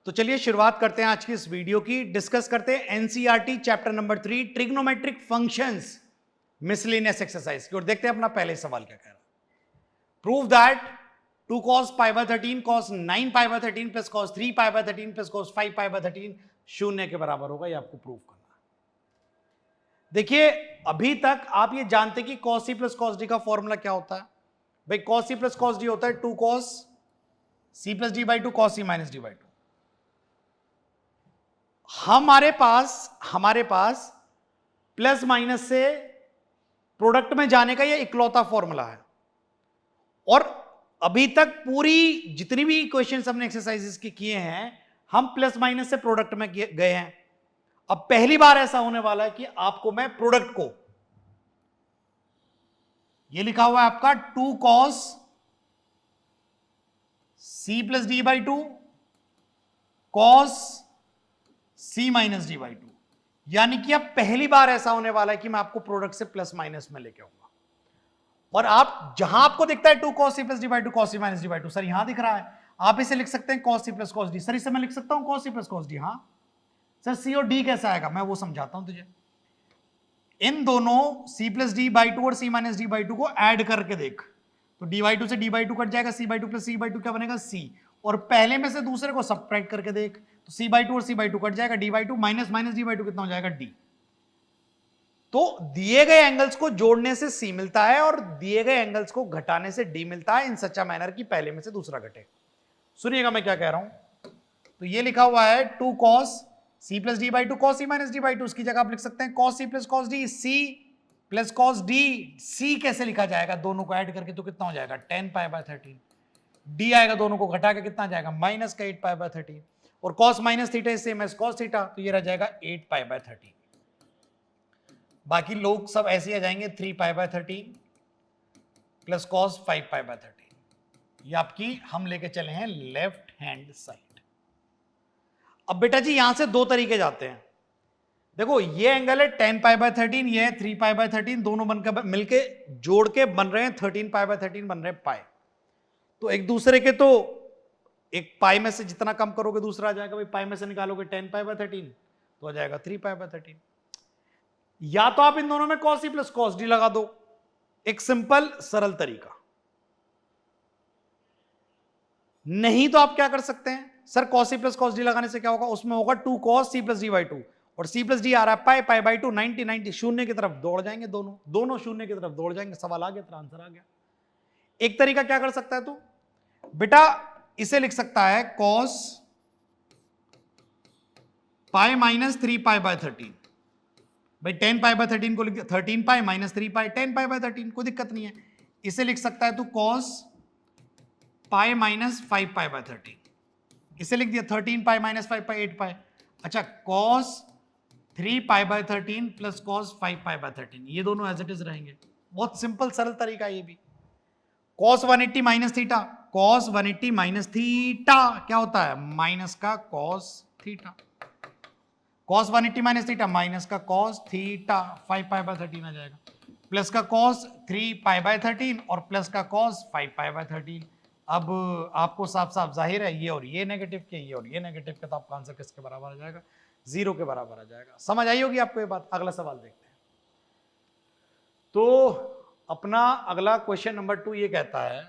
तो चलिए शुरुआत करते हैं आज की इस वीडियो की। डिस्कस करते हैं NCERT chapter number 3 trigonometric functions miscellaneous exercise की। और देखते हैं अपना पहले सवाल क्या कह रहा है। Prove that 2 cos pi by 13 cos 9 pi by 13 plus cos 3 pi by 13 plus cos 5 pi by 13 शून्य के बराबर होगा। ये आपको प्रूव करना है। देखिए अभी तक आप ये जानते कि cos c plus cos d का फॉर्मूला क्या होता है। भाई cos c plus cos d होता है 2 cos c plus d by 2 cos c minus d by 2। हमारे पास प्लस माइनस से प्रोडक्ट में जाने का यह इकलौता फॉर्मूला है। और अभी तक पूरी जितनी भी इक्वेशंस हमने एक्सरसाइजेस की किए हैं हम प्लस माइनस से प्रोडक्ट में गए हैं। अब पहली बार ऐसा होने वाला है कि आपको मैं प्रोडक्ट को, यह लिखा हुआ है आपका 2 cos c plus D by 2 cos c minus D by 2, यानी कि अब पहली बार ऐसा होने वाला है कि मैं आपको प्रोडक्ट से प्लस माइनस में लेके आऊंगा। और आप जहां आपको दिखता है 2 cos c plus D by 2 cos c minus D by 2, sir यहां दिख रहा है, आप इसे लिख सकते हैं cos c plus cos d। Sir इसे मैं लिख सकता हूं cos c plus cos d। हाँ सर c और d कैसा आएगा मैं वो समझाता हूं तुझे। इन दोनों c प्लस डी बाई 2 और c माइनस डी बाई 2 को ऐड करके देख, तो डी बाई 2 से डी बाई 2 कट जाएगा, c by 2 plus c by 2 क्या बनेगा c। और पहले में से दूसरे को सब्ट्रैक्ट करके देख, तो c बाई 2 और c बाई 2 कट जाएगा, d by 2 minus minus d by 2 कितना हो जाएगा d। तो दिए गए एंगल्स को जोड़ने से c मिलता है और दिए गए एंगल्स को घटाने से d मिलता है, इन सच अ मैनर की पहले में से दूसरा घटे। सुनिएगा मैं क्या कह रहा हूं। तो ये लिखा हुआ है 2 cos c plus D by 2 cos c minus D by 2, उसकी जगह आप लिख सकते हैं cos c plus cos d, c plus cos d। c कैसे लिखा जाएगा, दोनों को ऐड करके तो कितना हो जाएगा 10 पाई बाय 13, d आएगा दोनों को घटा के कितना जाएगा माइनस का 8 पाई बाय 13, और cos minus theta is same as cos theta, तो ये रह जाएगा 8 पाई बाय 13। बाकी लोग सब ऐसे ही आ जाएंगे 3 pi by 13 plus cos 5 pi by 13। ये आपकी हम लेके चले हैं लेफ्ट हैंड साइड। अब बेटा जी यहां से दो तरीके जाते हैं। देखो ये एंगल है 10 पाई बाय 13, ये है 3 पाई बाय 13, दोनों बनकर मिलके जोड़ के बन रहे हैं 13 पाई बाय 13 बन रहे हैं पाई। तो एक दूसरे के, तो एक पाई में से जितना कम करोगे दूसरा आ जाएगा। भाई पाई में से निकालोगे 10 पाई बाय 13 तो आ जाएगा 3 पाई बाय 13। या तो आप इन दोनों में cos c plus cos d लगा दो, एक सिंपल सरल तरीका। नहीं तो आप क्या कर सकते हैं, sir cos c plus cos d लगाने से क्या होगा, उसमें होगा 2 cos c plus d by 2, और c प्लस d आ रहा है पाई, पाई बाई 2 90 90, शून्य की तरफ दौड़ जाएंगे, दोनों शून्य की तरफ दौड़ जाएंगे। सवाल आ गया, तेरा आंसर आ गया। एक तरीका क्या कर सकता है तू बेटा, इसे लिख सकता है cos pi minus 3 pi by 13। भाई 10 पाई बाय 13 को लिख दिया, 13 pi minus 3 pi 10 pi by 13, कोई दिक्कत नहीं है। इसे लिख सकता है तू cos pi minus 5 pi by 13, इसे लिख दिया 13 पाई माइनस 5 पाई 8 पाई। अच्छा cos 3 pi by 13 plus cos 5 pi by 13, ये दोनों एज इट इज रहेंगे। बहुत सिंपल सरल तरीका ये भी। cos 180 minus theta, cos 180 minus theta क्या होता है माइनस का cos theta, cos 180 minus theta minus का cos थीटा, 5 पाई बाय 13 आ जाएगा, प्लस का cos 3 पाई बाय 13 और प्लस का cos 5 पाई बाय 13। अब आपको साफ साफ जाहिर है ये और ये नेगेटिव के, ये और ये नेगेटिव के, तो आपका आंसर किसके बराबर आ जाएगा, 0 के बराबर आ जाएगा। समझ आई होगी आपको ये बात। अगला सवाल देखते हैं। तो अपना अगला क्वेश्चन नंबर 2 ये कहता है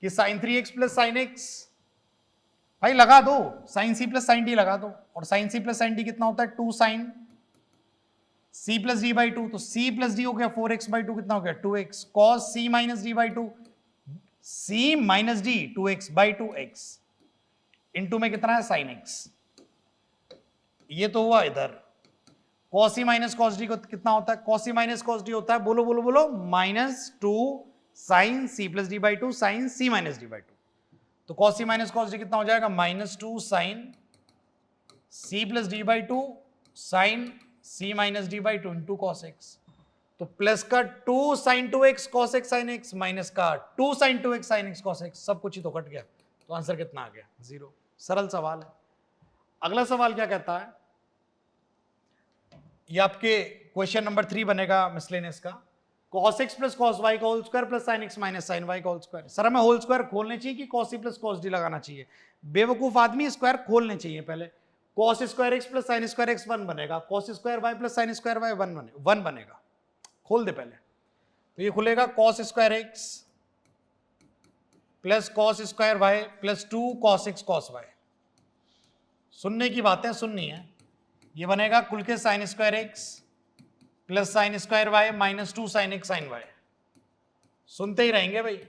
कि sin 3x plus sine x, भाई लगा दो sin c plus sine D लगा दो, और sin c plus sine D कितना होता है 2 sin c plus D by 2, तो c प्लस डी हो गया 4x बाई 2 कितना हो गया 2x, cos c minus D by 2, c minus D 2x by 2x, into में कितना है sin x, ये तो हुआ इधर। cos c minus cos d को कितना होता है, cos c minus cos d होता है, बोलो बोलो बोलो minus 2 sin c plus D by 2 sin c minus D by 2, तो cos c minus cos d कितना हो जाएगा minus 2 sin c plus D by 2 sin c minus D by 2 into cos x, तो प्लस का 2 sin 2x cos x sin x minus का 2 sin 2x sin x cos x, सब कुछ ही तो cut गया, तो आंसर कितना आ गया 0। सरल सवाल है। अगला सवाल क्या कहता है, ये आपके क्वेश्चन नंबर 3 बनेगा मिसलेनियस का। cos x plus cos y का whole square plus sin x minus sin y का होल स्क्वायर। सर हमें होल स्क्वायर खोलने चाहिए कि cos c plus cos d लगाना चाहिए? बेवकूफ आदमी, स्क्वायर खोलने चाहिए पहले। cos square x plus sin square x 1 बनेगा, cos square y plus sin square y 1 बनेगा। खोल दे पहले। तो ये खुलेगा cos square x plus cos square y plus 2 cos x cos y। सुनने की बातें सुननी है। ये बनेगा खुल के sin square x plus sin square y minus 2 sin x sin y। सुनते ही रहेंगे भाई।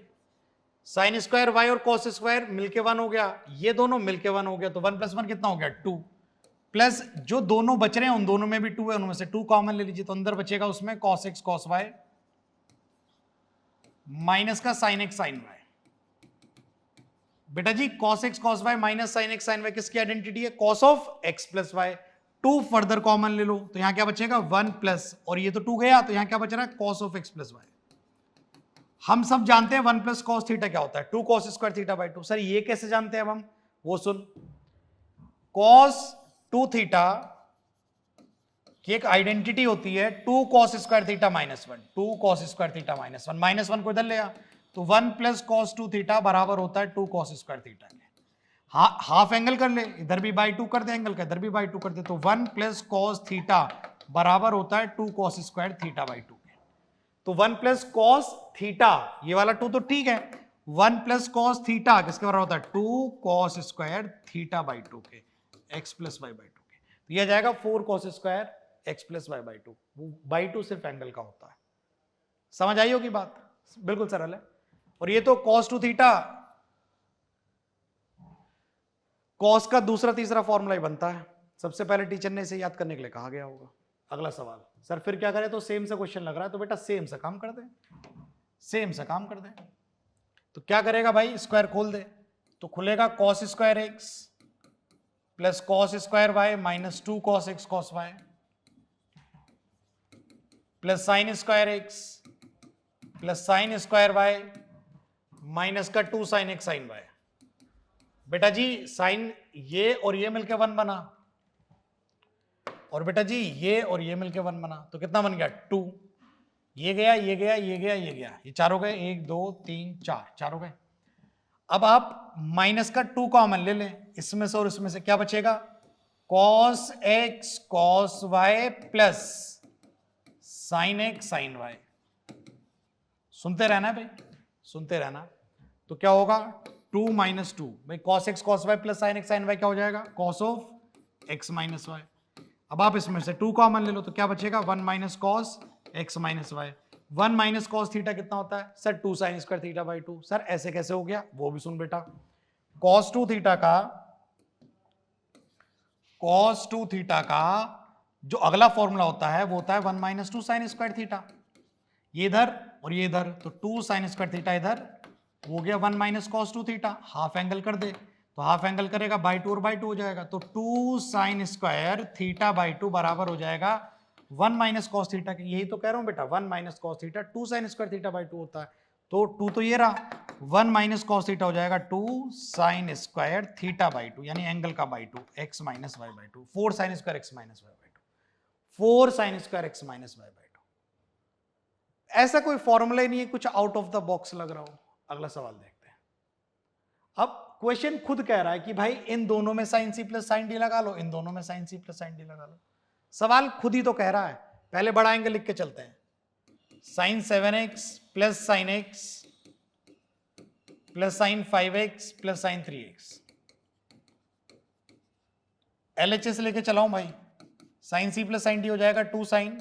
sin स्क्वायर y और cos स्क्वायर मिलके 1 हो गया, ये दोनों मिलके 1 हो गया, तो 1 प्लस 1 कितना हो गया 2, प्लस जो दोनों बच रहे हैं उन दोनों में भी 2 है, उनमें से 2 कॉमन ले लीजिए, तो अंदर बचेगा उसमें cos x cos y minus का sin x sin y। बेटा जी cos x cos y minus sin x sin y किसकी आइडेंटिटी है? cos of x plus y। 2 further common ले लो, तो यहां क्या बचेगा 1 प्लस, और ये तो 2 गया, तो यहां क्या बच रहा है cos of x plus y। हम सब जानते हैं 1 प्लस cos थीटा क्या होता है? 2 cos square theta by 2। Sir ये कैसे जानते हैं अब हम? वो सुन, cos 2 थीटा की एक आइडेंटिटी होती है 2 cos square theta minus 1, 2 cos square theta minus 1, minus 1 को इधर ले आ, तो 1 प्लस cos 2 थीटा बराबर होता है 2 cos स्क्वायर थीटा के। हाफ एंगल कर ले, इधर भी बाई 2 कर दे एंगल का, इधर भी बाई 2 कर दे, तो 1 प्लस cos थीटा बराबर होता है 2 cos स्क्वायर थीटा बाई 2 के। तो 1 प्लस cos थीटा, ये वाला 2 तो ठीक है, 1 प्लस cos थीटा किसके बराबर होता है 2 cos स्क्वायर थीटा बाई 2 के, x प्लस वाई बाई 2 के। तो यह जाएगा 4 cos square x plus Y by 2। By 2 सिर्फ एंगल का होता है। समझ आई होगी बात? बिल्कुल सरल है। और ये तो cos 2 थीटा, cos का दूसरा तीसरा फॉर्मूला ही बनता है। सबसे पहले टीचर ने इसे याद करने के लिए कहा गया होगा। अगला सवाल, सर फिर क्या करें? तो सेम से क्वेश्चन लग रहा है, तो बेटा सेम से काम कर दे, सेम से काम कर दे। तो क्या करेगा भाई? स्क्वायर खोल दे, तो खुलेगा cos square x plus cos square y minus 2 cos x cos y plus sin square x plus sin square y minus का 2 sin x sin y। बेटा जी साइन ये और ये मिलके 1 बना, और बेटा जी ये और ये मिलके 1 बना, तो कितना बन गया 2। ये गया, ये गया, ये गया, ये गया, ये चार हो गए, 1 2 3 4, चार हो गए। अब आप माइनस का 2 कॉमन ले लें, इसमें से और इसमें से क्या बचेगा? cos x cos y plus sin x sin y। सुनते रहना भाई, सुनते रहना। तो क्या होगा 2 माइनस 2, भाई cos x cos y plus sin x sin y क्या हो जाएगा? cos of x minus y। अब आप इसमें से 2 कॉमन ले लो, तो क्या बचेगा 1 minus cos x minus y। 1 minus cos theta कितना होता है? Sir 2 sin square theta by 2। Sir ऐसे कैसे हो गया? वो भी सुन बेटा, cos 2 थीटा का जो अगला फॉर्मूला होता है वो होता है 1 माइनस 2 sin स्क्वायर थीटा। ये इधर और ये इधर, तो 2 sin स्क्वायर थीटा इधर हो गया 1 minus cos 2 theta. Half angle कर दे, तो हाफ एंगल करेगा बाई 2 और बाई 2 हो जाएगा, तो 2 sin स्क्वायर थीटा बाई 2 बराबर हो जाएगा 1 माइनस cos थीटा के। यही तो कह रहा हूं बेटा, 1 minus cos theta 2 sin square theta by 2 होता है। तो 2 तो ये रहा, 1 माइनस cos थीटा हो जाएगा 2 sin स्क्वायर थीटा बाई 2, यानी एंगल का by 2, x minus Y by 2, 4 sin square x minus Y by 2, 4 sin square x minus Y by 2। ऐसा कोई फॉर्मूला ही नहीं है, कुछ आउट ऑफ द बॉक्स लग रहा हो। अगला सवाल देखते हैं। अब क्वेश्चन खुद कह रहा है कि भाई इन दोनों में sin c plus sin d लगा लो, इन दोनों में sin c plus sin d लगा लो। सवाल खुद ही तो कह रहा है। पहले बड़ा एंगल लिख के चलते हैं, sin 7x plus sin x plus sin 5x plus sin 3x। LHS लेके चलाऊं भाई, sin c plus sin d हो जाएगा 2 sin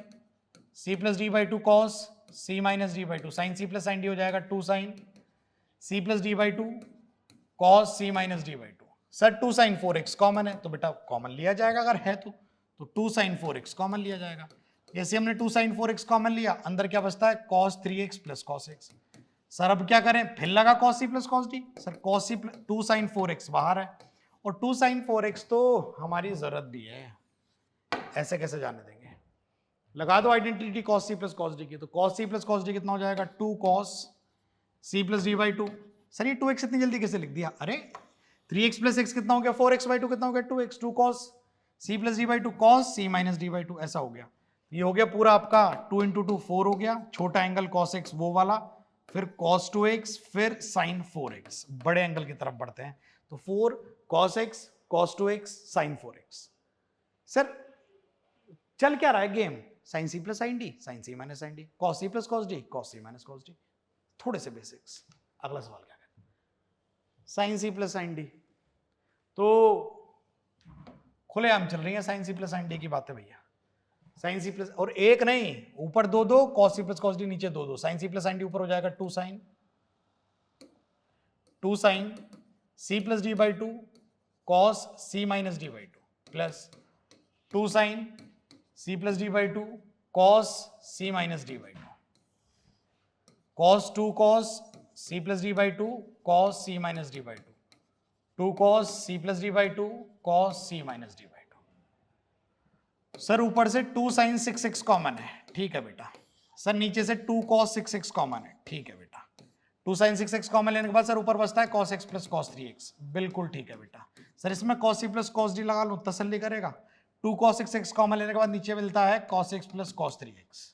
c plus d by 2 cos c minus d by 2, sin c plus sin d हो जाएगा 2 sin c plus d by 2 cos c minus d by 2। Sir 2 sin 4x common है, तो बेटा common लिया जाएगा अगर है तो 2 sin 4x कॉमन लिया जाएगा। जैसे हमने 2 sin 4x कॉमन लिया, अंदर क्या बचता है cos 3x plus cos x। Sir अब क्या करें? फिर लगा cos c plus cos d। Sir cos c 2 sin 4x बाहर है, और 2 sin 4x तो हमारी जरूरत भी है, ऐसे कैसे जाने देंगे? लगा दो identity cos c plus cos d की, तो cos c plus cos d कितना हो जाएगा 2 cos c plus d by 2। Sir ये 2x इतनी जल्दी कैसे लिख दिया? अरे 3x प्लस x कितना हो गया? 4x बाई 2 कितना हो गया? 2x, 2 cos c plus d by 2 cos c minus d by 2, ऐसा हो गया। ये हो गया पूरा आपका 2 इंटू 2 4 हो गया, छोटा एंगल cos x वो वाला, फिर cos 2x, फिर sin 4x, बड़े एंगल की तरफ बढ़ते हैं। तो 4 cos x, cos 2x, sin 4x। Sir चल क्या रहा है game? sin c plus sin d, sin c minus sin d, cos c plus cos d, cos c minus cos d। थोड़े से बेसिक्स। अगला सवाल क्या है? sin c plus sin d, तो खुलेआम चल रही है sin c plus sin d की बातें भैया। साइन सी प्लस, और एक नहीं, ऊपर दो दो, cos c plus cos d, नीचे दो दो, sine C plus sine D ऊपर हो जाएगा 2 sine c plus D by 2 cos c minus D by 2 plus 2 sine c plus D by 2 cos c minus D by 2 cos 2 cos c plus D by 2 cos c minus D by 2 2 cos c plus D by 2 cos c minus D by 2। Sir ऊपर से 2 sign 6x common है, ठीक है बेटा। Sir नीचे से 2 cos 6x common है, ठीक है बेटा। 2 साइन 6x कॉमन लेने के बाद सर ऊपर बचता है cos x plus cos 3x, बिल्कुल ठीक है बेटा। सर इसमें cos c plus cos d लगा लो, तसल्ली करेगा। 2 cos 6x कॉमन लेने के बाद नीचे मिलता है cos x plus cos 3x।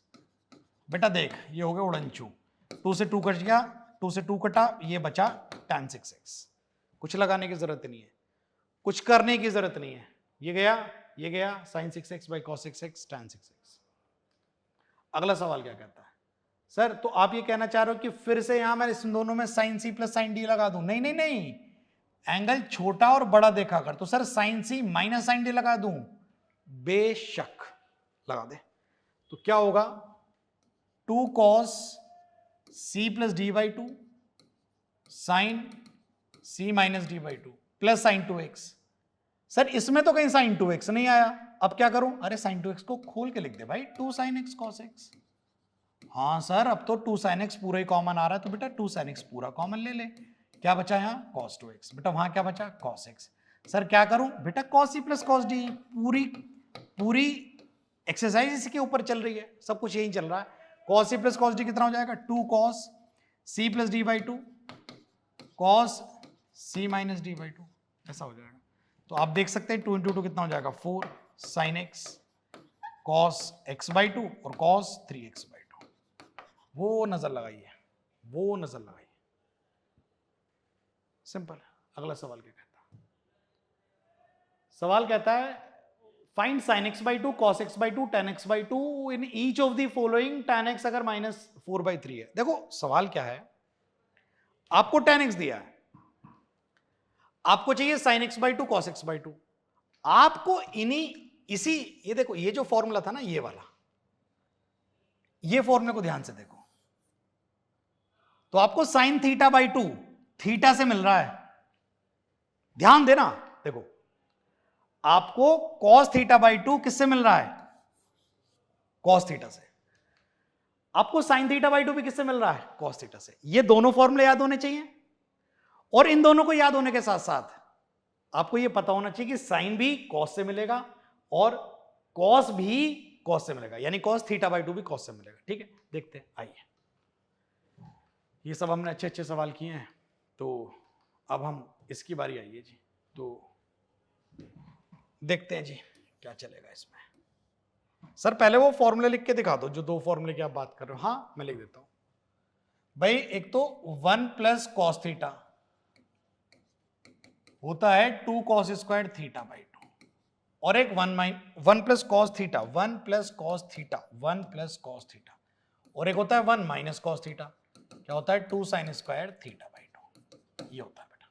बेटा देख, ये हो गया उड़नचू, 2 से 2 कट गया, 2 से 2 कटा, ये बचा tan 6x। कुछ लगाने की जरूरत नहीं है, कुछ करने की जरूरत नहीं है, ये गया sin 6x by cos 6x tan 6x। अगला सवाल क्या कहता है? सर तो आप ये कहना चाह रहे हो कि फिर से यहां मैं इस दोनों में sin c plus sin d लगा दूं? नहीं नहीं नहीं, एंगल छोटा और बड़ा देखा कर। तो sir sin c minus sin d लगा दूं? बेशक लगा दे। तो क्या होगा? 2 cos c plus D by 2 sine c minus D by 2 plus sin 2x। Sir इसमें तो कहीं sin 2x नहीं आया, अब क्या करूं? अरे sin 2x को खोल के लिख दे भाई, 2 sin x cos x। हाँ सर अब तो 2 sin x पूरा ही कॉमन आ रहा है, तो बेटा 2 sin x पूरा कॉमन ले ले। क्या बचा यहां? cos 2x। बेटा वहां क्या बचा? cos x। सर क्या करूं? बेटा cos c plus cos d, पूरी एक्सरसाइज इसी के ऊपर चल रही है, सब कुछ यही चल रहा है। cos c plus cos d कितना हो जाएगा? 2 cos c plus d by 2 cos c minus d by 2, ऐसा हो जाएगा। तो आप देख सकते हैं 2 इंटू 2 कितना हो जाएगा? 4 sin x cos x by 2 और cos 3x बाई 2। वो नजर लगाइए, वो नजर लगाइए, सिंपल। अगला सवाल क्या कहता है? सवाल कहता है find sin x by 2 cos x by 2 tan x by 2 in each of the following. tan x अगर माइनस 4 बाई 3 है। देखो सवाल क्या है, आपको tan x दिया है, आपको चाहिए sin x by 2 cos x by 2। आपको इसी ये देखो, ये जो फॉर्मूला था ना, ये वाला, ये फॉर्मूले को ध्यान से देखो, तो आपको sin थीटा बाई 2 थीटा से मिल रहा है। ध्यान देना, देखो आपको cos थीटा बाई 2 किससे मिल रहा है? cos थीटा से। आपको sin थीटा बाई 2 भी किससे मिल रहा है? cos थीटा से। ये दोनों फॉर्मूले याद होने चाहिए, और इन दोनों को याद होने के साथ साथ आपको यह पता होना चाहिए कि साइन भी cos से मिलेगा और cos भी cos से मिलेगा, यानी cos थीटा बाई 2 भी cos से मिलेगा। ठीक है, देखते हैं, आइए। ये सब हमने अच्छे अच्छे सवाल किए हैं, तो अब हम इसकी बारी आइए जी, तो देखते हैं जी क्या चलेगा इसमें। सर पहले वो फॉर्मूले लिख के दिखा दो, जो 2 फॉर्मूले की आप बात कर रहे हो। हाँ मैं लिख देता हूं भाई। एक तो 1 प्लस कॉस थीटा होता है 2 cos स्क्वायर थीटा बाई 2, और एक 1 plus cos theta, 1 plus cos theta, 1 plus cos theta, और एक होता है 1 माइनस कॉस थीटा। क्या होता है? 2 साइन स्क्वायर थीटा बाई 2। ये होता है बेटा।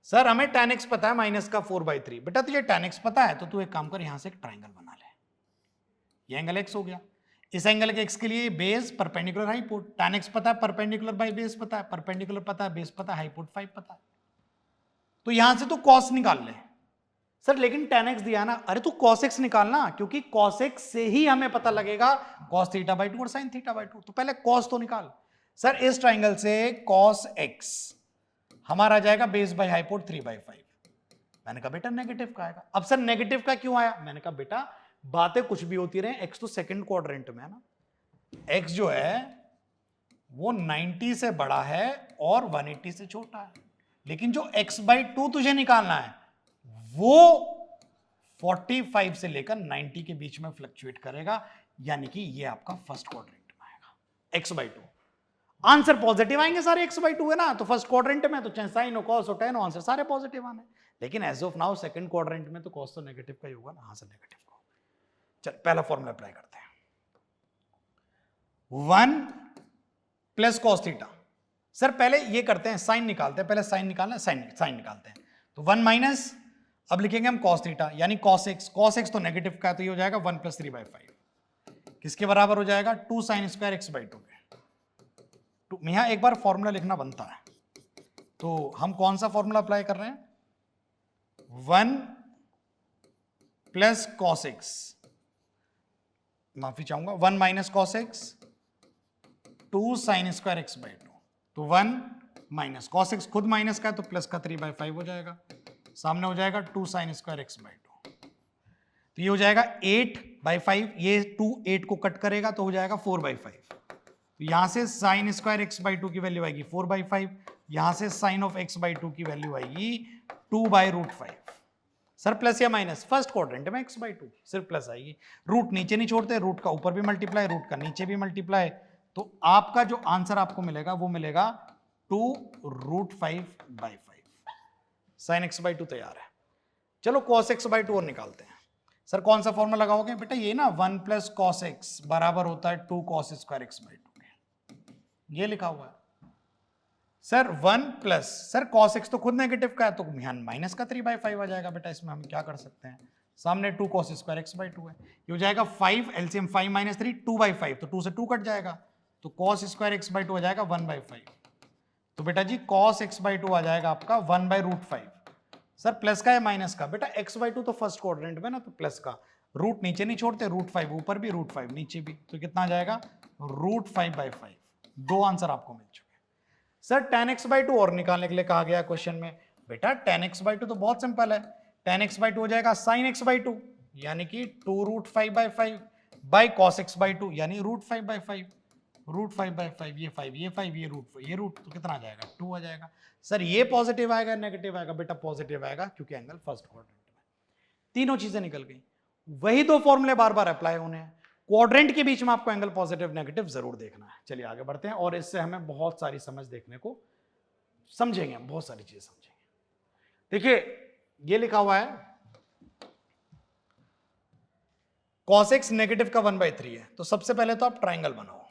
सर हमें tan x पता है माइनस का 4 बाई 3। बेटा तुझे tan x पता है तो तू एक काम कर, यहां से एक ट्राइंगल बना ले। ये एंगल x हो गया, इस एंगल के x के लिए बेस परपेंडिकुलर हाइपोट। tan x पता है, परपेंडिकुलर बाई बेस पता है, परपेंडिकुलर पता है, बेस पता है, हाइपोट 5 पता है। तो यहां से तू cos निकाल ले। सर लेकिन tan x दिया ना, अरे तू cos x निकालना, क्योंकि cos x से ही हमें पता लगेगा cos थीटा बाई 2 और sin थीटा बाई 2। तो पहले cos तो निकाल। सर इस ट्राइंगल से cos x हमारा आ जाएगा बेस बाई हाइपोट 3 बाई 5। मैंने कहा बेटा नेगेटिव का आएगा। अब सर नेगेटिव का क्यों आया? मैंने कहा बेटा बातें कुछ भी होती रहे, x तो सेकंड क्वाड्रेंट में है ना, x जो है वो 90 से बड़ा है और 180 से छोटा है, लेकिन जो x बाई 2 तुझे निकालना है वो 45 से लेकर 90 के बीच में फ्लक्चुएट करेगा, यानी कि ये आपका फर्स्ट क्वाड्रेंट में आएगा x/2। आंसर पॉजिटिव आएंगे सारे, x/2 है ना, तो फर्स्ट क्वाड्रेंट में तो चाहे साइन हो, कॉस हो, टेन हो, आंसर सारे पॉजिटिव आने। लेकिन as of now second quadrant में तो कॉस तो नेगेटिव का ही होगा ना, आंसर नेगेटिव का। चल पहला फॉर्मूला अप्लाई करते हैं, 1 प्लस कॉस थीटा। सर पहले ये करते हैं, साइन निकालते हैं, पहले साइन निकालना, साइन निकालते हैं। तो 1 माइनस, अब लिखेंगे हम कॉस थीटा यानी कॉस एक्स। कॉस एक्स तो नेगेटिव का है, तो ये हो जाएगा 1 + 3/5। किसके बराबर हो जाएगा? 2 sin स्क्वायर x/2 के। यहां एक बार फॉर्मूला लिखना बनता है, तो हम कौन सा फॉर्मूला अप्लाई कर रहे हैं? 1 प्लस कॉस एक्स, माफी चाहूंगा, 1 minus cos x 2 sin square x/2। तो 1 माइनस कॉस एक्स खुद माइनस का है, तो प्लस का 3/5 हो जाएगा, सामने हो जाएगा 2 sin स्क्वायर x/2। तो ये हो जाएगा 8/5, ये 2 8 को कट करेगा तो हो जाएगा 4/5। तो यहां से sin स्क्वायर x/2 की वैल्यू आएगी 4/5, यहां से sin ऑफ x/2 की वैल्यू आएगी 2/√5। सर प्लस या माइनस? फर्स्ट क्वाड्रेंट में x/2 सिर्फ प्लस आएगी, रूट नीचे नहीं छोड़ते, रूट का ऊपर भी मल्टीप्लाई, रूट का नीचे भी मल्टीप्लाई। तो आपका जो आंसर आपको मिलेगा वो मिलेगा 2√5/5। sin x/2 तैयार है। चलो cos x/2 और निकालते हैं। सर कौन सा फॉर्मूला लगाओगे? बेटा ये ना 1 प्लस cos x बराबर होता है 2 cos स्क्वायर x/2 के, ये लिखा हुआ है। Sir 1 plus, sir cos x तो खुद नेगेटिव का है, तो यहां माइनस का 3/5 आ जाएगा। बेटा इसमें हम क्या कर सकते हैं, सामने 2 cos स्क्वायर x/2 है, ये हो जाएगा 5 एलसीएम 5 - 3 2/5, तो 2 से 2 कट जाएगा, तो cos स्क्वायर x/2 हो जाएगा 1/5। तो बेटा जी cos x/2 आ जाएगा आपका 1/√5। सर प्लस का है माइनस का? बेटा x/2 तो फर्स्ट क्वाड्रेंट में ना, तो प्लस का, रूट नीचे नहीं छोड़ते, √5 ऊपर भी, √5 नीचे भी, तो कितना आ जाएगा? √5/5। दो आंसर आपको मिल चुके। सर tan x/2 और निकालने के लिए कहा गया क्वेश्चन में। बेटा tan x/2 तो बहुत सिंपल है, tan x/2 हो जाएगा sin x/2 यानी कि 2√5/5 बाई cos x/2 यानी √5/5। √5/5, ये 5, ये 5, ये रूट, तो कितना आ जाएगा? 2 आ जाएगा। सर ये पॉजिटिव आएगा नेगेटिव आएगा? बेटा पॉजिटिव आएगा, क्योंकि एंगल फर्स्ट क्वाड्रेंट में। तीनों चीजें निकल गई, वही दो फॉर्मूले बार बार अप्लाई होने हैं। क्वाड्रेंट के बीच में आपको एंगल पॉजिटिव नेगेटिव जरूर देखना है। चलिए आगे बढ़ते हैं, और इससे हमें बहुत सारी समझ देखने को, समझेंगे हम बहुत सारी चीजें समझेंगे। देखिए ये लिखा हुआ है cos x नेगेटिव का 1/3 है, तो सबसे पहले तो आप ट्राइंगल बनाओ।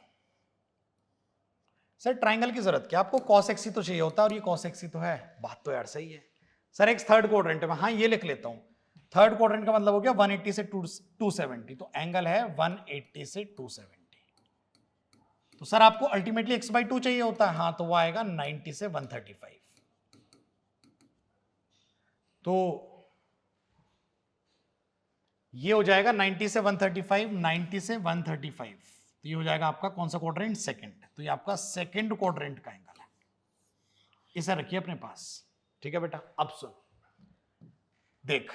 सर ट्राइंगल की जरूरत क्या, आपको cos x ही तो चाहिए होता है, और ये cos x ही तो है। बात तो यार सही है। सर x थर्ड क्वाड्रेंट में, हाँ ये लिख लेता हूं, थर्ड क्वाड्रेंट का मतलब हो गया 180 से 270, तो एंगल है 180 से 270। तो सर आपको अल्टीमेटली x/2 चाहिए होता है, हाँ तो वो आएगा 90 से 135। तो ये हो जाएगा 90 से 135, 90 से 135, तो ये हो जाएगा आपका कौन सा क्वाड्रेंट? सेकंड। तो ये आपका सेकंड क्वाड्रेंट का एंगल है, इसे रखिए अपने पास, ठीक है बेटा। अब सुन, देख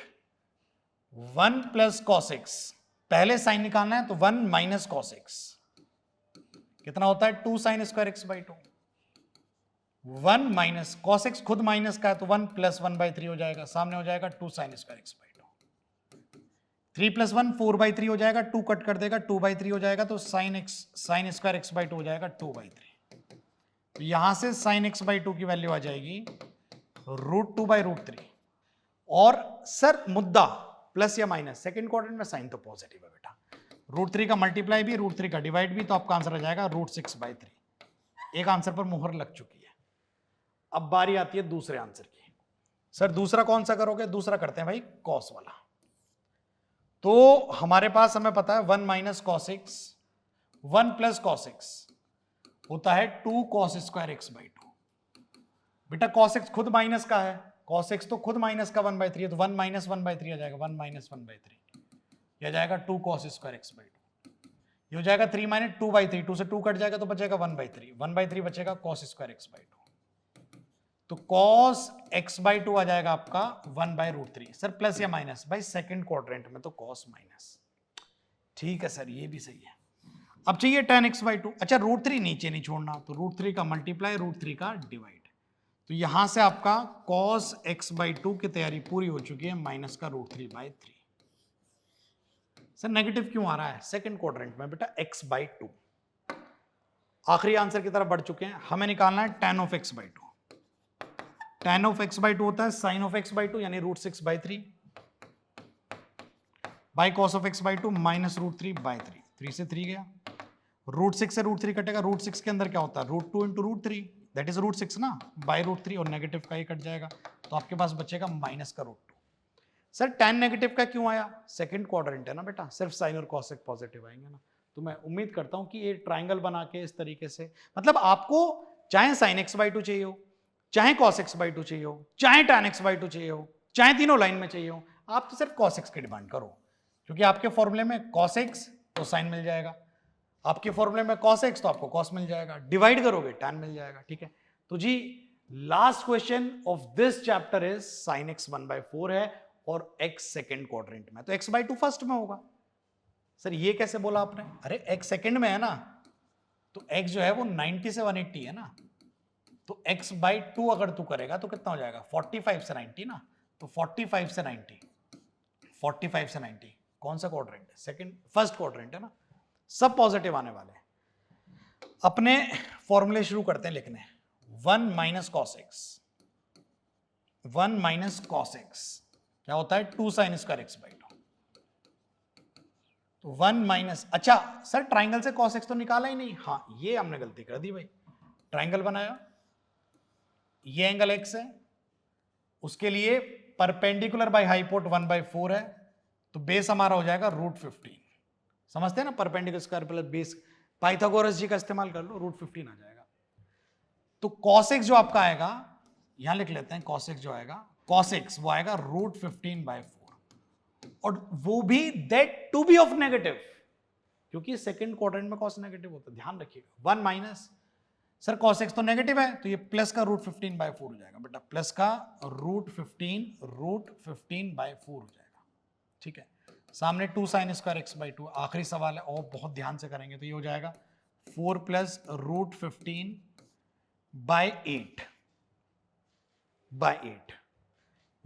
1 प्लस cos x, पहले साइन निकालना है, तो 1 माइनस cos x कितना होता है? 2 sin square x/2। 1 minus cos x खुद माइनस का है, तो 1 + 1/3 हो जाएगा, सामने हो जाएगा 2 sin स्क्वायर x/2। 3 + 1 4/3 हो जाएगा, 2 कट कर देगा, 2/3 हो जाएगा, तो sin स्क्वायर x/2 हो जाएगा 2/3। तो यहां से sin x/2 की वैल्यू आ जाएगी √2/√3। और सर मुद्दा प्लस या माइनस, सेकंड क्वाड्रेंट में साइन तो पॉजिटिव है बेटा, √3 का मल्टीप्लाई भी, √3 का डिवाइड भी, तो आपका आंसर आ जाएगा √6/3। एक आंसर पर मुहर लग चुकी है। अब बारी आती है दूसरे आंसर की। सर दूसरा कौन सा करोगे? दूसरा करते हैं भाई कॉस वाला। तो हमारे पास हमें पता है 1 minus cos x, 1 plus cos x होता है 2 cos स्क्वायर x/2। बेटा cos x खुद माइनस का है, cos x तो खुद माइनस का 1/3 है, तो 1 - 1/3 आ जाएगा, 1 - 1/3 ये आ जाएगा 2 cos स्क्वायर x/2। ये हो जाएगा 3 - 2/3, 2 से 2 कट जाएगा, तो बचेगा 1/3, 1/3 बचेगा cos स्क्वायर x/2। तो cos x/2 आ जाएगा आपका 1/√3। सर प्लस या माइनस? भाई सेकंड क्वाड्रेंट में तो cos माइनस, ठीक है सर ये भी सही है। अब चाहिए tan x/2। अच्छा √3 नीचे नहीं छोड़ना, तो √3 का मल्टीप्लाई, √3 का डिवाइड, तो यहां से आपका cos x/2 की तैयारी पूरी हो चुकी है, माइनस का √3/3। सर नेगेटिव क्यों आ रहा है सेकंड क्वाड्रेंट में? बेटा x/2 आखिरी आंसर की तरफ बढ़ चुके हैं, हमें निकालना है tan of x/2। tan of x/2 होता है sin of x/2 यानी √6/3 by cos of x/2 minus √3/3। 3 से 3 गया, √6 से √3 कटेगा, √6 के अंदर क्या होता है √2 इंटू √3 दैट इज √6 ना, बाई √3 और नेगेटिव का ही कट जाएगा तो आपके पास बचेगा माइनस का √2। सर tan नेगेटिव का क्यों आया? सेकंड क्वाड्रेंट है ना बेटा, सिर्फ साइन और कॉसेक पॉजिटिव आएंगे ना। तो मैं उम्मीद करता हूं कि ये ट्राइंगल बना के इस तरीके से, मतलब आपको चाहे sin x/2 चाहिए हो, चाहे cos x/2 चाहिए हो, चाहे tan x/2 चाहिए हो, चाहे तीनों लाइन में चाहिए हो, आप तो सिर्फ cos x की डिमांड करो, क्योंकि आपके फॉर्मूले में cos x तो sin मिल जाएगा, आपके फॉर्मूले में cos x तो आपको cos मिल जाएगा, डिवाइड करोगे tan मिल जाएगा। ठीक है, तो जी last question of this chapter is sin x 1/4 है और x सेकेंड क्वाड्रेंट में, तो x/2 फर्स्ट में होगा। सर ये कैसे बोला आपने? अरे x सेकेंड में है ना, तो x जो है वो 90 से 180 है ना, तो x/2 अगर तू करेगा तो कितना हो जाएगा 45 से 90 ना, तो 45 से 90, 45 से 90 कौन सा क्वाड्रेंट है? सेकंड, फर्स्ट क्वाड्रेंट है ना, सब पॉजिटिव आने वाले हैं। अपने फॉर्मूले शुरू करते हैं लिखने। 1 minus cos x, 1 minus cos x क्या होता है 2 sin स्क्वायर x/2, तो 1 माइनस, अच्छा सर ट्राइंगल से cos x तो निकाला ही नहीं, हाँ ये हमने गलती कर दी भाई, ट्राइंगल बनाया, ये एंगल x है, उसके लिए परपेंडिकुलर बाय हाइपोट 1/4 है, तो बेस हमारा हो जाएगा √15। समझते हैं ना, perpendicular square plus base, Pythagoras ji का इस्तेमाल कर लो, √15 आ जाएगा। तो cos x जो आपका आएगा, यहां लिख लेते हैं cos x जो आएगा, cos x वो आएगा √15/4, और वो भी that to be of negative, क्योंकि सेकंड क्वाड्रेंट में cos नेगेटिव होता है, ध्यान रखिएगा। 1 माइनस, सर cos x तो नेगेटिव है, तो ये प्लस का √15/4 हो जाएगा बेटा, प्लस का √15/4 हो जाएगा। ठीक है, सामने 2 sin स्क्वायर x/2, आखिरी सवाल है और बहुत ध्यान से करेंगे, तो ये हो जाएगा 4 प्लस √15/8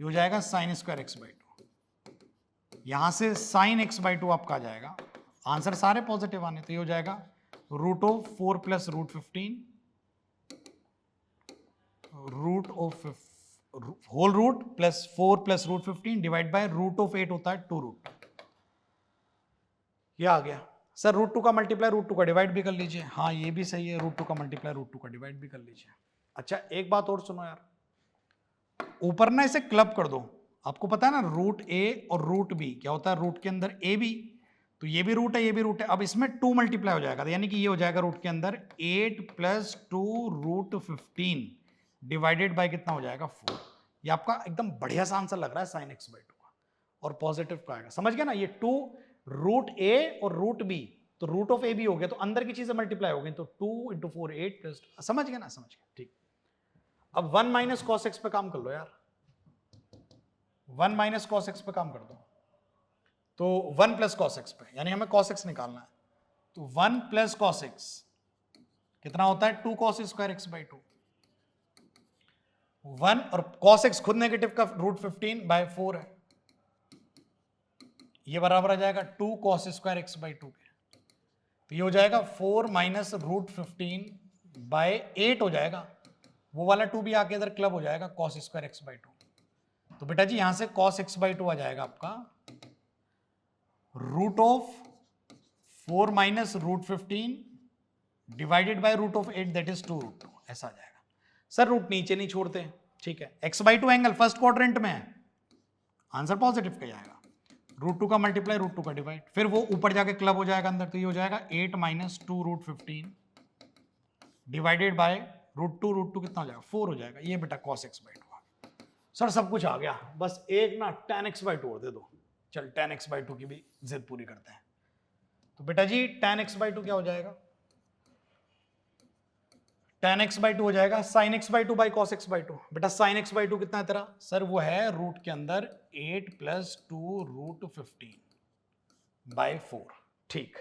ये हो जाएगा sin स्क्वायर x/2। यहां से sin x/2 आपका आ जाएगा, आंसर सारे पॉजिटिव आने, तो ये हो जाएगा √4 plus √15 whole root plus 4 plus √15 divide by √8 होता है 2 रूट। ये आ गया। सर √2 का मल्टीप्लाई √2 का डिवाइड भी कर लीजिए, हाँ ये भी सही है, √2 का मल्टीप्लाई √2 का डिवाइड भी कर लीजिए। अच्छा एक बात और सुनो यार, ऊपर ना इसे क्लब कर दो, आपको पता है ना √a और √b क्या होता है, रूट के अंदर a b, तो ये भी रूट है ये भी रूट है, अब इसमें 2 मल्टीप्लाई हो जाएगा, यानी कि ये हो जाएगा रूट के अंदर 8 प्लस 2 √15 डिवाइडेड बाय कितना हो जाएगा 4। ये आपका एकदम बढ़िया सा आंसर लग रहा है sin x/2 का, और पॉजिटिव का आएगा, समझ गया ना, ये 2 √a और √b, तो रूट ऑफ a भी हो गया, तो अंदर की चीजें मल्टीप्लाई हो गई, तो 2 × 4 8 प्लस, समझ गया ना, समझ गया, ठीक। अब 1 माइनस cos x पे काम कर लो यार, 1 माइनस cos x पे काम कर दो, तो 1 प्लस cos x पे, यानी हमें cos x निकालना है, तो 1 प्लस cos x कितना होता है 2 cos स्क्वायर x/2, 1 और cos x खुद नेगेटिव का √15/4 है, ये बराबर आ जाएगा 2 cos स्क्वायर x/2 के, तो ये हो जाएगा 4 माइनस √15/8 हो जाएगा, वो वाला 2 भी आके इधर क्लब हो जाएगा cos स्क्वायर x/2, तो बेटा जी यहां से cos x/2 आ जाएगा आपका √4 minus √15 divided by √8 that is 2 √2, ऐसा आ जाएगा। सर रूट नीचे नहीं छोड़ते, ठीक है, x/2 एंगल फर्स्ट क्वाड्रेंट में है, आंसर पॉजिटिव का जाएगा, √2 का मल्टीप्लाई √2 का डिवाइड, फिर वो ऊपर जाके क्लब हो जाएगा अंदर, तो ये हो जाएगा 8 माइनस 2 √15 डिवाइडेड बाय √2 कितना हो जाएगा 4 हो जाएगा, ये बेटा cos x/2। सर सब कुछ आ गया, बस एक ना tan x/2 और दे दो, चल tan x/2 की भी जिद पूरी करते हैं, तो बेटा जी tan x/2 क्या हो जाएगा, tan x/2 हो जाएगा sin x/2 by cos x/2, बेटा sin x/2 कितना है तेरा, सर वो है रूट के अंदर 8 प्लस 2 √15/4, ठीक,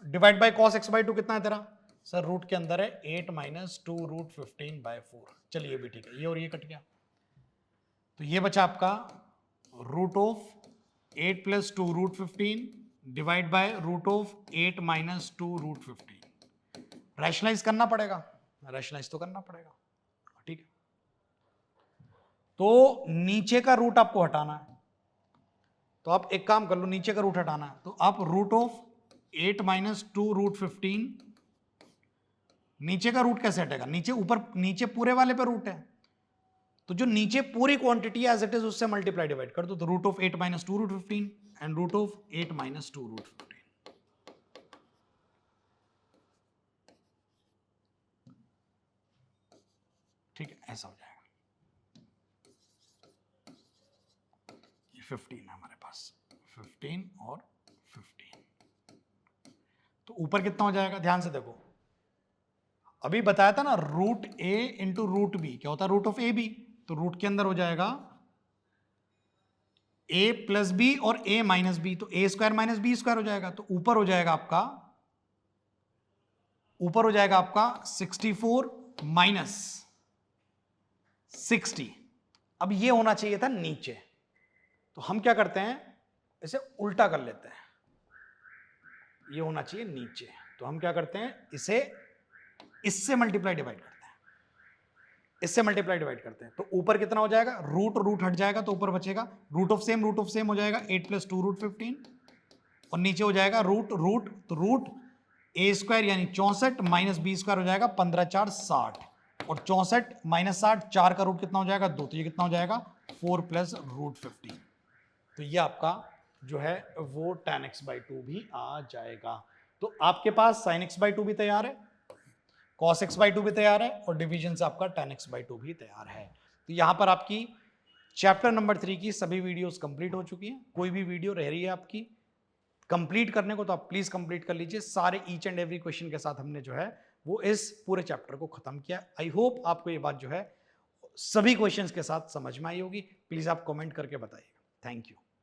डिवाइड बाई cos x/2 कितना है तेरा, सर रूट के अंदर है 8 माइनस 2 √15/4, चलिए ये भी ठीक है, ये और ये कट गया, तो ये बचा आपका √8 plus 2 √15 divide by root of 8 minus 2 root 15। Rationalise करना पड़ेगा, रैशनलाइज तो करना पड़ेगा, ठीक है। तो नीचे का रूट आपको हटाना है, तो आप एक काम कर लो, नीचे का रूट हटाना है, तो आप रूट ऑफ 8 माइनस 2 रूट 15, नीचे का रूट कैसे हटेगा, नीचे ऊपर, नीचे पूरे वाले पे रूट है, तो जो नीचे पूरी क्वांटिटी एज इट इज उससे मल्टीप्लाई डिवाइड कर दो, तो root of 8 minus 2 root 15 and root of 8 minus 2 root 15। ठीक है, ऐसा हो जाएगा। ये 15 है हमारे पास, 15 और 15, तो ऊपर कितना हो जाएगा, ध्यान से देखो, अभी बताया था ना रूट ए इंटू रूट बी, क्या होता है रूट ऑफ ए बी, तो रूट के अंदर हो जाएगा ए प्लस बी और ए माइनस बी, तो ए स्क्वायर माइनस बी स्क्वायर हो जाएगा, तो ऊपर हो जाएगा आपका, ऊपर हो जाएगा आपका 64 माइनस 60। अब ये होना चाहिए था नीचे, तो हम क्या करते हैं, इसे उल्टा कर लेते हैं, ये होना चाहिए नीचे, तो हम क्या करते हैं, इसे इससे मल्टीप्लाई डिवाइड करते हैं, इससे मल्टीप्लाई डिवाइड करते हैं, तो ऊपर कितना हो जाएगा, रूट रूट हट जाएगा, तो ऊपर बचेगा रूट ऑफ सेम हो जाएगा 8 प्लस 2 रूट 15, और नीचे हो जाएगा रूट रूट, तो रूट ए स्क्वायर यानी 64 माइनस बी स्क्वायर हो जाएगा 15 4 60, और 64 माइनस 60, 4 का रूट कितना हो जाएगा 2, तो ये कितना हो जाएगा 4 प्लस रूट 15, तो ये आपका जो है वो tan x/2 भी आ जाएगा। तो आपके पास sin x/2 भी तैयार है, cos x/2 भी तैयार है, और डिवीजन से आपका tan x/2 भी तैयार है। तो यहां पर आपकी चैप्टर नंबर 3 की सभी वीडियोस कंप्लीट हो चुकी हैं, कोई भी वीडियो रह रही है आपकी कंप्लीट करने को तो आप प्लीज कंप्लीट कर लीजिए, सारे ईच एंड एवरी क्वेश्चन के साथ हमने जो है वो इस पूरे चैप्टर को खत्म किया। आई होप आपको ये बात जो है सभी क्वेश्चंस के साथ समझ में आई होगी, प्लीज आप कमेंट करके बताइएगा। Thank you.